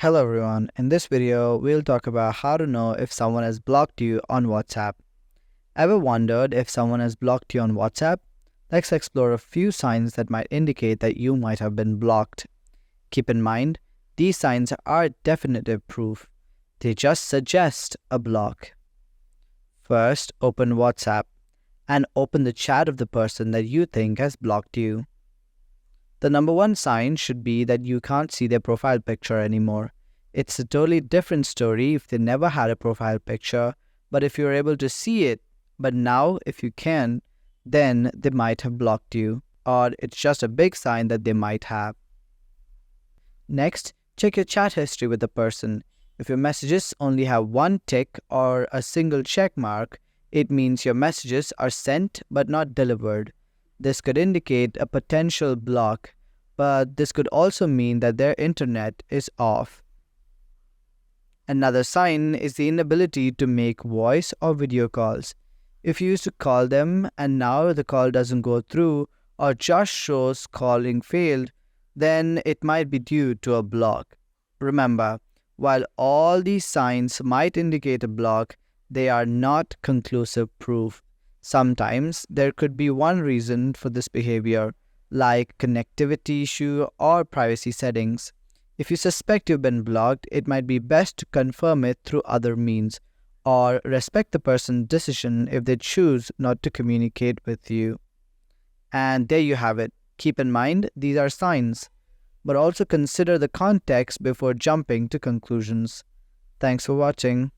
Hello everyone, in this video we'll talk about how to know if someone has blocked you on WhatsApp. Ever wondered if someone has blocked you on WhatsApp? Let's explore a few signs that might indicate that you might have been blocked. Keep in mind, these signs are definitive proof. They just suggest a block. First, open WhatsApp and open the chat of the person that you think has blocked you. The number one sign should be that you can't see their profile picture anymore. It's a totally different story if they never had a profile picture, but if you're able to see it, but now if you can, then they might have blocked you, or it's just a big sign that they might have. Next, check your chat history with the person. If your messages only have one tick or a single check mark, it means your messages are sent but not delivered. This could indicate a potential block, but this could also mean that their internet is off. Another sign is the inability to make voice or video calls. If you used to call them and now the call doesn't go through or just shows calling failed, then it might be due to a block. Remember, while all these signs might indicate a block, they are not conclusive proof. Sometimes there could be one reason for this behavior, like connectivity issue or privacy settings. If you suspect you've been blocked, it might be best to confirm it through other means, or respect the person's decision if they choose not to communicate with you. And there you have it. Keep in mind, these are signs, but also consider the context before jumping to conclusions. Thanks for watching.